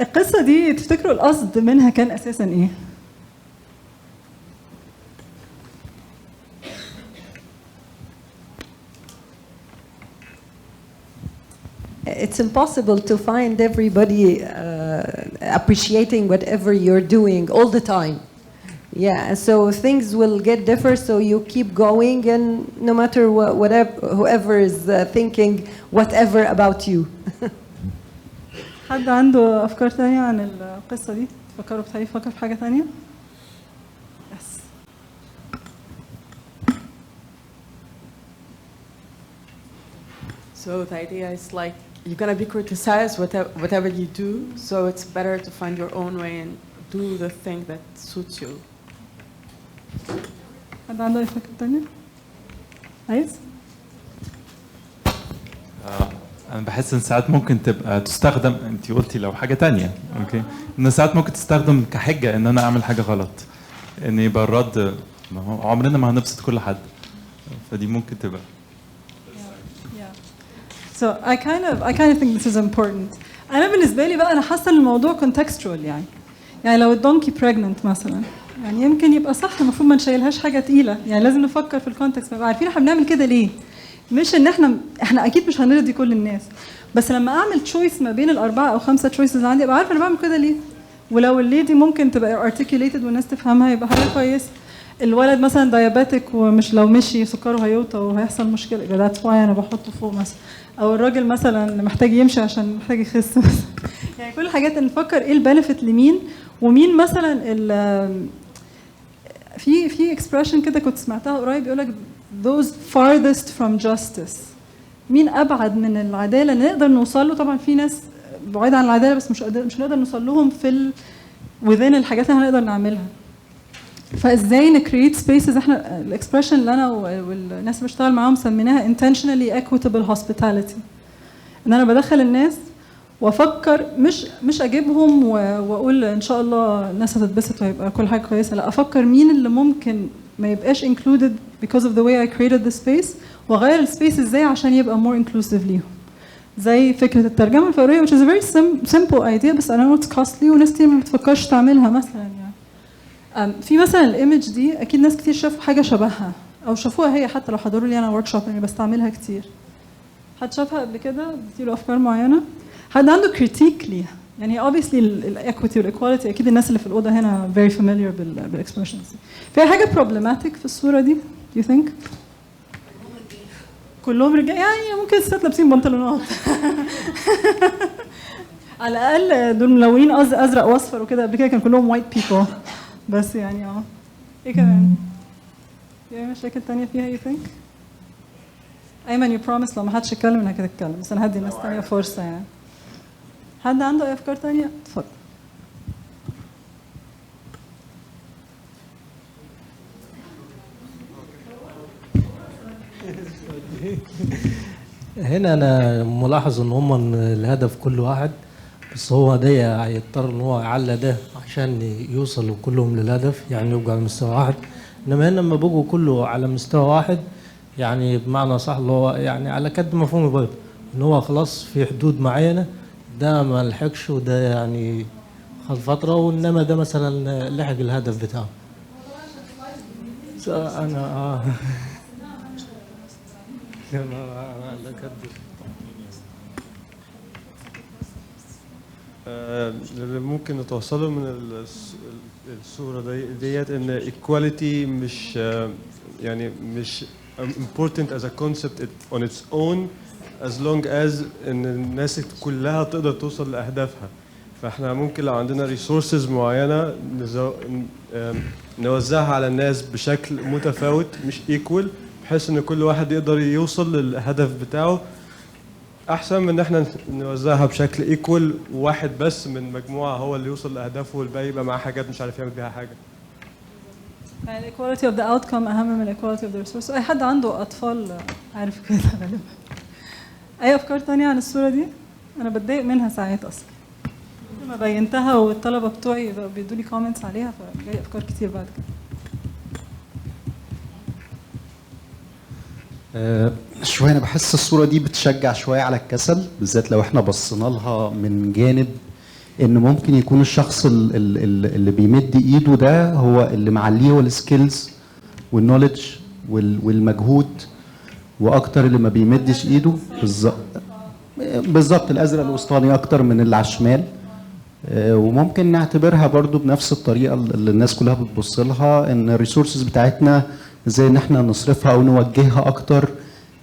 القصه دي تفتكروا القصد منها كان اساسا ايه؟ It's impossible to find everybody appreciating whatever you're doing all the time. Yeah, so things will get different, so you keep going, and no matter whatever, whoever is thinking whatever about you. حد عنده أفكار تانية عن القصة دي؟ تفكروا فكر في حاجة تانية؟ Yes. So the idea is like you're gonna be criticized whatever you do, so it's better to find your own way and do the thing that suits you. حد عنده أي فكرة تانية؟ عايز؟ أنا بحس إن ساعات ممكن تبقى تستخدم، أنت قلتي لو حاجة تانية، أوكي؟ إن ساعات ممكن تستخدم كحجة إن أنا أعمل حاجة غلط، إن يبقى الرد ما هو عمرنا ما هنبسط كل حد، فدي ممكن تبقى. So I kind of think this is important. أنا بالنسبة لي بقى أنا حاسة إن الموضوع contextual يعني لو الدونكي pregnant مثلا، يعني يمكن يبقى صح المفروض ما نشيلهاش حاجة تقيلة، يعني لازم نفكر في الكونتكست، نبقى عارفين احنا بنعمل كده ليه. مش إن احنا أكيد مش هنرضي كل الناس، بس لما أعمل تشويس ما بين الأربعة أو خمسة تشويسز اللي عندي أبقى عارفة أنا بعمل كده ليه. ولو اللي دي ممكن تبقى articulated والناس تفهمها يبقى حاجة كويسة. الولد مثلا دايابيتك ومش لو مشي سكره هيوطى وهيحصل مشكلة، يبقى that's why أنا بحطه فوق مثلا. او الراجل مثلا محتاج يمشي عشان محتاج يخس يعني كل الحاجات نفكر ايه البنفيت لمين ومين. مثلا في expression كده كنت سمعتها قريب يقول لك those farthest from justice، مين ابعد من العداله نقدر نوصل له. طبعا في ناس بعيد عن العداله بس مش نقدر نوصل لهم في within الحاجات اللي هنقدر نعملها. فازاي نكريت سبيسز، احنا الاكسبريشن اللي انا والناس اللي بشتغل معاهم سميناها intentionally equitable hospitality، ان انا بدخل الناس وافكر مش اجيبهم واقول ان شاء الله الناس هتتبسط وهيبقى كل حاجه كويسه، لا افكر مين اللي ممكن ما يبقاش included because of the way I created the space، واغير السبيس ازاي عشان يبقى more inclusive ليهم. زي فكره الترجمه الفوريه which is a very simple idea، بس انا know it's costly وناس كتير ما بتفكرش تعملها مثلا. يعني في مثلا الايمج دي اكيد ناس كتير شافوا حاجه شبهها او شافوها هي، حتى لو حضروا لي انا ورك شوب يعني بستعملها كتير. حد شافها قبل كده؟ بتديله افكار معينه؟ حد عنده كريتيك ليها؟ يعني obviously الايكويتي والايكواليتي اكيد الناس اللي في الاوضه هنا very familiar بالاكسبريشنز دي. في حاجه problematic في الصوره دي do you think؟ كلهم رجال يعني ممكن الستات لابسين بنطلونات على الاقل دول ملونين ازرق واصفر وكده، قبل كده كان كلهم وايت بيبل بس يعني ايه كمان؟ في اي مشاكل تانية فيها you think؟ ايمن you promise لو ما حدش يتكلم انك هتتكلم، بس انا هدي ناس تانية فرصة يعني. حد عنده اي افكار تانية؟ اتفضل. هنا انا ملاحظ ان هم الهدف كل واحد، بس هو ده هيضطر ان هو يعلى ده عشان يوصلوا كلهم للهدف، يعني يبقوا على مستوى واحد. انما هنا لما بقوا كله على مستوى واحد يعني بمعنى صح اللي هو يعني على قد مفهومي برضه ان هو خلاص في حدود معينه، ده ما لحقش وده يعني خد فتره، وانما ده مثلا لحق الهدف بتاعه. انا أنا أكدب. اللي ممكن نتوصله من الصورة ديت ان equality مش يعني مش important as a concept on its own as long as ان الناس كلها تقدر توصل لأهدافها. فاحنا ممكن لو عندنا resources معينة نوزعها على الناس بشكل متفاوت مش equal، بحيث ان كل واحد يقدر يوصل للهدف بتاعه، احسن من ان احنا نوزعها بشكل ايكوال وواحد بس من مجموعه هو اللي يوصل لاهدافه والباقي يبقى معاه حاجات مش عارف يعمل بيها حاجه. يعني equality of the outcome اهم من equality of the resource. اي حد عنده اطفال عارف كده غالبا. اي افكار تانية عن الصوره دي؟ انا بتضايق منها ساعات اصلا لما بينتها والطلبه بتوعي بيدوا لي كومنتس عليها، فجاي افكار كتير بعد كده. شوية أنا بحس الصورة دي بتشجع شوية على الكسل، بالذات لو احنا بصينا لها من جانب إن ممكن يكون الشخص اللي بيمد إيده ده هو اللي معليه هو السكيلز والنولج والمجهود، وأكتر اللي ما بيمدش إيده بالظبط الأزرق الوسطاني أكتر من اللي على الشمال. وممكن نعتبرها برضو بنفس الطريقة اللي الناس كلها بتبص لها، إن الريسورسز بتاعتنا ازاي ان احنا نصرفها او نوجهها اكتر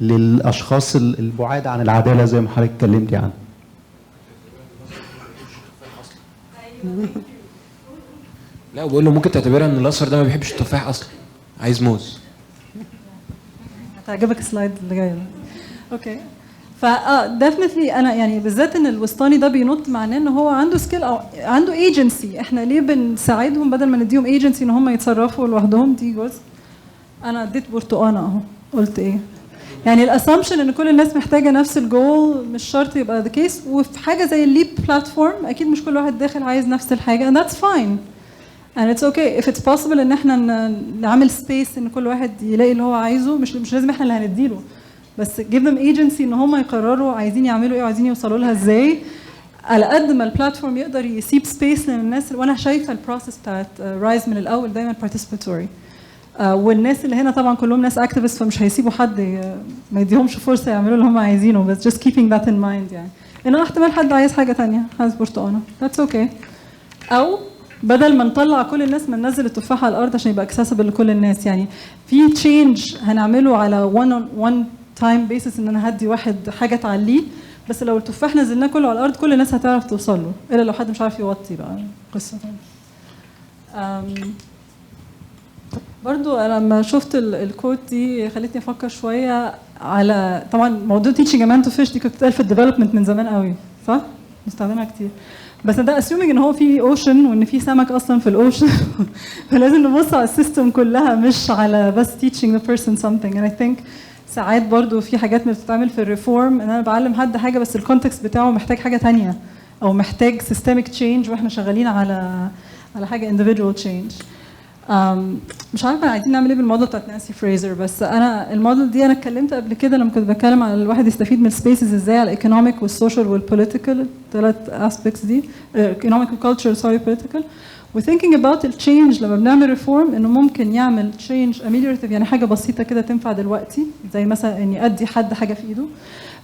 للاشخاص البعاد عن العداله زي ما حضرتك اتكلمتي عنها. لا، وبقول له ممكن تعتبرها ان الاصفر ده ما بيحبش التفاح اصلا، عايز موز. هتعجبك السلايد اللي جاي ده. اوكي. ديفنتلي انا يعني بالذات ان الوسطاني ده بينط، معناه ان هو عنده سكيل او عنده ايجنسي. احنا ليه بنساعدهم بدل ما نديهم ايجنسي ان هم يتصرفوا لوحدهم؟ دي جزء. انا اديت برتقانه اهو، قلت ايه؟ يعني الاسامبشن ان كل الناس محتاجه نفس الجول مش شرط يبقى ذا كيس. وفي حاجه زي الليب بلاتفورم اكيد مش كل واحد داخل عايز نفس الحاجه and that's fine and it's okay if it's possible ان احنا نعمل سبيس ان كل واحد يلاقي اللي هو عايزه. مش لازم احنا اللي هنديله، بس give them agency ان هم يقرروا عايزين يعملوا ايه وعايزين يوصلوا لها ازاي، على قد ما البلاتفورم يقدر يسيب سبيس للناس. وانا شايفه البروسيس بتاعت رايز من الاول دايما participatory. والناس اللي هنا طبعا كلهم ناس اكتيفست، فمش هيسيبوا حد ما يديهمش فرصه يعملوا اللي هم عايزينه، بس just keeping that in mind. يعني انه احتمال حد عايز حاجه ثانيه، عايز برتقانه، that's okay. او بدل ما نطلع كل الناس ما ننزل التفاحه على الارض عشان يبقى accessible لكل الناس. يعني في تشينج هنعمله على one time basis ان انا هدي واحد حاجه تعليه، بس لو التفاح نزلناه كله على الارض كل الناس هتعرف توصل له، الا لو حد مش عارف يوطي بقى قصه ثانيه. برضو أنا لما شفت الكود دي خلتني افكر شويه على طبعا موضوع teaching a man to fish. دي كانت بتتقال في الديفلوبمنت من زمان قوي، صح؟ بنستخدمها كتير. بس ده assuming ان هو في اوشن وان في سمك اصلا في الاوشن فلازم نبص على السيستم كلها مش على بس teaching the person something. and I think ساعات برضو في حاجات بتتعمل في الريفورم ان انا بعلم حد حاجه بس الكونتكست بتاعه محتاج حاجه ثانيه او محتاج systemic change واحنا شغالين على حاجه individual change. مش عارفه عايزين نعمل ايه بالموديل بتاعت نانسي فريزر، بس انا الموديل دي انا اتكلمت قبل كده لما كنت بتكلم على الواحد يستفيد من السبيسز ازاي، على الايكونوميك والسوشيال والبوليتيكال، الثلاث اسبيكتس دي، ايكونوميك وكالتشر سوري بوليتيكال. وثينكينج اباوت التشينج لما بنعمل ريفورم انه ممكن يعمل تشينج اميليوريتيف، يعني حاجه بسيطه كده تنفع دلوقتي زي مثلا ان يدي حد حاجه في ايده،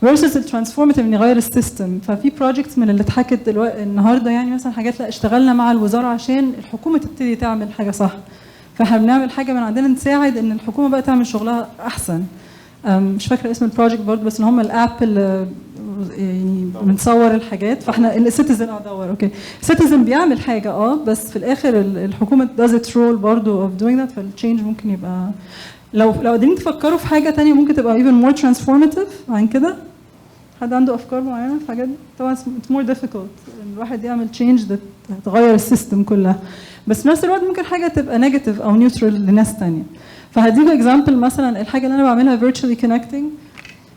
versus الترانسفورماتيف ان يغير السيستم. ففي بروجكتس من اللي اتحكت النهارده يعني مثلا حاجات لا اشتغلنا مع الوزاره عشان الحكومه تبتدي تعمل حاجه صح، فاحنا بنعمل حاجه من عندنا نساعد ان الحكومه بقى تعمل شغلها احسن. مش فاكره اسم البروجكت برضه، بس ان هم الاب اللي يعني بنصور الحاجات، فاحنا السيتيزن ادور اوكي السيتيزن بيعمل حاجه بس في الاخر الحكومه does it role برضه of doing that. فالتشينج ممكن يبقى لو قادرين تفكروا في حاجه ثانيه ممكن تبقى even more transformative عن كده. حد عنده افكار معينه في حاجات؟ طبعا it's more difficult ان الواحد يعمل change ده تغير السيستم كلها، بس في نفس الوقت ممكن حاجه تبقى نيجاتيف او نيوترال لناس ثانيه. فهديكوا اكزامبل مثلا الحاجه اللي انا بعملها virtually connecting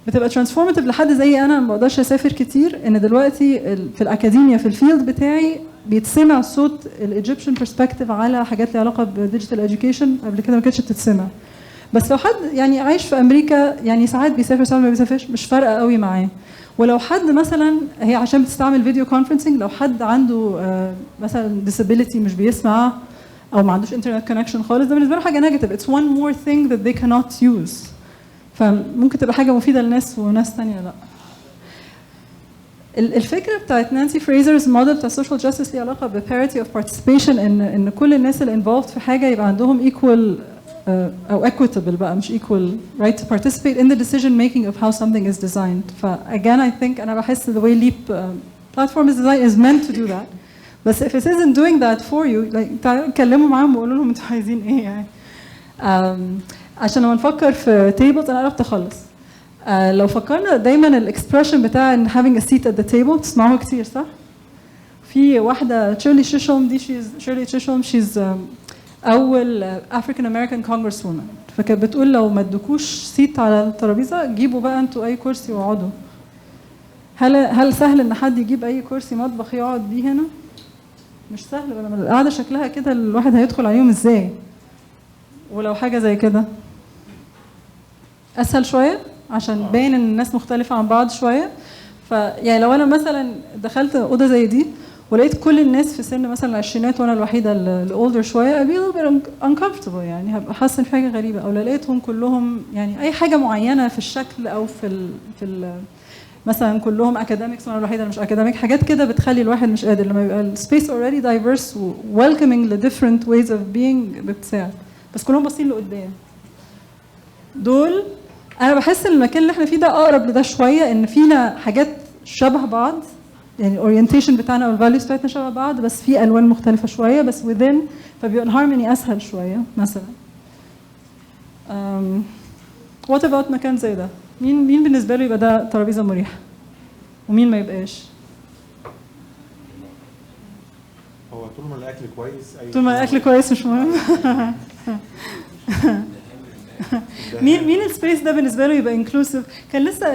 بتبقى transformative لحد زي انا ما بقدرش اسافر كتير، ان دلوقتي في الاكاديميا في الفيلد بتاعي بيتسمع صوت الايجيبشن برسبكتيف على حاجات ليها علاقه بالديجيتال اديوكيشن، قبل كده ما كانتش بتتسمع. بس لو حد يعني عايش في امريكا يعني ساعات بيسافر ساعات ما بيسافرش مش فارقه قوي معاه. ولو حد مثلا هي عشان بتستعمل فيديو كونفرنسنج، لو حد عنده مثلا disability مش بيسمع او ما عندوش انترنت كونكشن خالص، ده بالنسبه له حاجه نيجاتيف. اتس one more thing that they cannot use. فممكن تبقى حاجه مفيده لناس وناس ثانيه لا. الفكره بتاعت نانسي فريزرز موديل بتاع السوشيال جاستس ليها علاقه ب parity of participation، ان كل الناس اللي involved في حاجه يبقى عندهم equal او equitable بقى مش equal right to participate in the decision making of how something is designed. again I think انا بحس the way LEEP platform is designed is meant to do that. بس if it isn't doing that for you, like تعالوا اتكلموا معاهم وقولوا لهم انتوا عايزين ايه يعني. عشان لما نفكر في tables انا قربت اخلص. لو فكرنا دايما الاكسبريشن بتاع ان having a seat at the table بتسمعوها كتير صح؟ في واحده شيرلي تشيشوم دي شيرلي تشيشوم she's اول افريكان امريكان كونجرس وومن، فكانت بتقول لو ما ادوكوش سيت على الترابيزه جيبوا بقى انتوا اي كرسي واقعدوا. هل سهل ان حد يجيب اي كرسي مطبخ يقعد بيه هنا؟ مش سهل. لما القعده شكلها كده الواحد هيدخل عليهم ازاي؟ ولو حاجه زي كده اسهل شويه عشان باين ان الناس مختلفه عن بعض شويه. فيعني لو انا مثلا دخلت اوضه زي دي ولقيت كل الناس في سن مثلا العشرينات وانا الوحيده الاولدر شويه I'll be a little bit uncomfortable، يعني هبقى حاسه ان في حاجه غريبه. او لو لقيتهم كلهم يعني اي حاجه معينه في الشكل او في مثلا كلهم اكاديميكس وانا الوحيده اللي مش اكاديميك، حاجات كده بتخلي الواحد مش قادر. لما يبقى السبيس اوريدي دايفيرس و welcoming the different ways of being بتساعد. بس كلهم باصين لقدام. دول انا بحس ان المكان اللي احنا فيه ده اقرب لده شويه، ان فينا حاجات شبه بعض، يعني الاورينتيشن بتاعنا او الفاليوز بتاعتنا شبه بعض، بس في الوان مختلفه شويه بس within، فبيبقى الهارموني اسهل شويه مثلا. what about مكان زي ده؟ مين بالنسبه له يبقى ده ترابيزه مريحه ومين ما يبقاش؟ هو طول ما الاكل كويس، طول ما الاكل كويس مش مهم. مين السبيس ده بالنسبه له يبقى انكلوسيف؟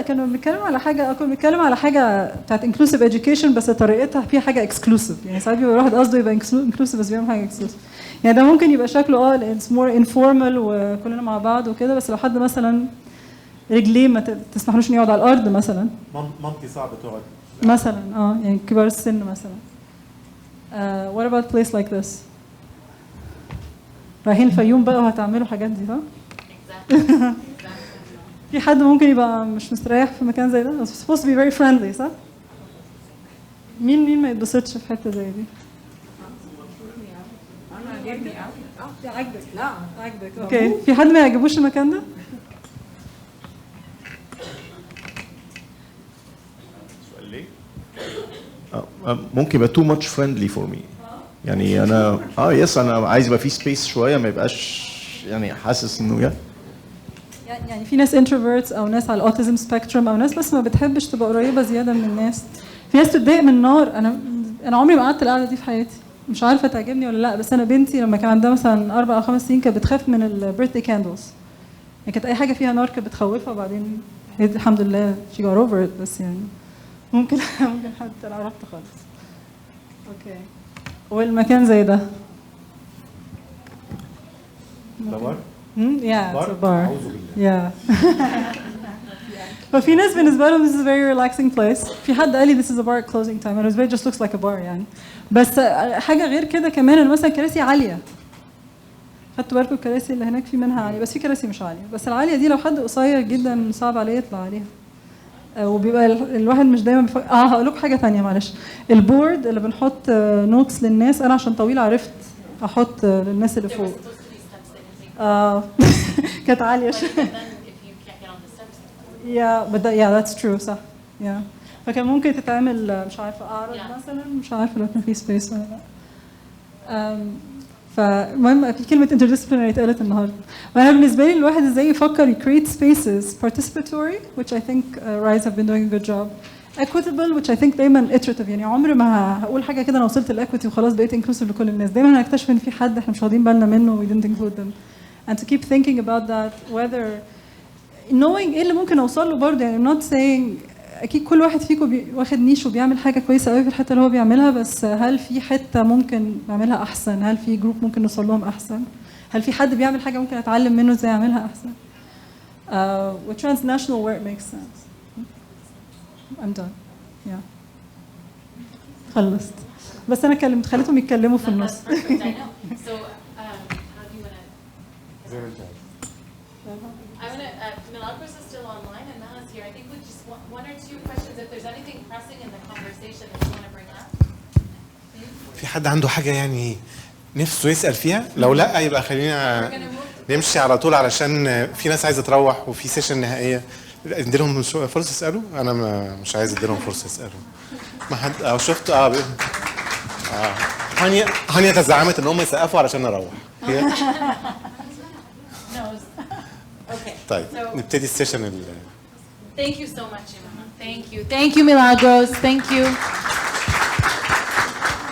كانوا بنتكلم على حاجه بتاعت انكلوسيف اديوكيشن بس طريقتها فيها حاجه اكسكلوسيف. يعني ساعات بيبقى الواحد قصده يبقى انكلوسيف بس بيعمل حاجه اكسكلوسيف. يعني ده ممكن يبقى شكله اتس مور انفورمال وكلنا مع بعض وكده، بس لو حد مثلا رجليه ما تسمحلوش انه يقعد على الارض مثلا، مامتي صعب تقعد مثلا يعني كبار السن مثلا. what about place like this؟ رايحين الفيوم بقى وهتعملوا حاجات دي صح؟ في حد ممكن يبقى مش مستريح في مكان زي ده؟ It's supposed to be very friendly صح؟ مين ما يتبسطش في حته زي دي؟ انا عاجبني قوي. عاجبك؟ لا عاجبك. اوكي، في حد ما يعجبوش المكان ده؟ سؤال ليه؟ ممكن يبقى too much friendly for me. يعني انا يس انا عايز يبقى في سبيس شويه ما يبقاش يعني حاسس انه يعني في ناس introverts او ناس على الاوتيزم سبيكتروم او ناس بس ما بتحبش تبقى قريبه زياده من الناس. في ناس تتضايق من النار. انا عمري ما قعدت القعده دي في حياتي، مش عارفه تعجبني ولا لا. بس انا بنتي لما كان عندها مثلا 4 أو 5 سنين كانت بتخاف من البيرثدي كاندلز. يعني كانت اي حاجه فيها نار كانت بتخوفها، وبعدين الحمد لله she got over it. بس يعني ممكن حد عرفت خالص. اوكي، والمكان زي ده بار؟ Yeah, it's a bar. Yeah. ففي ناس بالنسبه لهم this is a very relaxing place. في حد قال لي this is a bar at closing time. and بالنسبه لي just looks like a bar يعني. بس حاجه غير كده كمان ان مثلا كراسي عاليه. خدتوا بالكم الكراسي اللي هناك في منها عاليه، بس في كراسي مش عاليه. بس العاليه دي لو حد قصير جدا صعب عليه يطلع عليها. وبيبقى الواحد مش دايما هقول لكم حاجه ثانيه معلش. البورد اللي بنحط نوتس للناس، انا عشان طويله عرفت احط للناس اللي فوق. كانت عاليه شويه. that's true صح. فكان ممكن تتعمل مش عارفه اعرض مثلا، مش عارفه لو كان في سبيس ولا لا. فالمهم في كلمه interdisciplinary اتقالت النهارده. وانا بالنسبه لي الواحد ازاي يفكر create spaces participatory which I think Rise have been doing a good job, equitable which I think دايما iterative. يعني عمري ما هقول حاجه كده انا وصلت الاكويتي وخلاص بقيت inclusive لكل الناس. دايما هنكتشف ان في حد احنا مش واخدين بالنا منه we didn't include them, and to keep thinking about that whether knowing ايه اللي ممكن اوصل له برضه. يعني I'm not saying اكيد كل واحد فيكم واخد نيش وبيعمل حاجه كويسه قوي في الحته اللي هو بيعملها، بس هل في حته ممكن نعملها احسن؟ هل في جروب ممكن نوصل لهم احسن؟ هل في حد بيعمل حاجه ممكن اتعلم منه ازاي اعملها احسن؟ With transnational where it makes sense. I'm done. Yeah. خلصت. بس أنا خليتهم يتكلموا في النص. That's perfect, I know. So, how do you want to? I want to, Milagros is still online and Maha's here. I think we just one or two questions, if there's anything pressing in the conversation that you want to bring up. في حد عنده حاجة يعني نفسه يسأل فيها؟ لو لا يبقى خلينا نمشي على طول علشان في ناس عايزة تروح وفي سيشن نهائية. اديلهم فرصة يسألوا؟ أنا مش عايز اديلهم فرصة يسألوا. ما حد شفت هانيا تزعمت ان هم يسقفوا علشان نروح. طيب نبتدي السيشن. Thank you so much, Imama. Thank you. Thank you, Milagros. Thank you.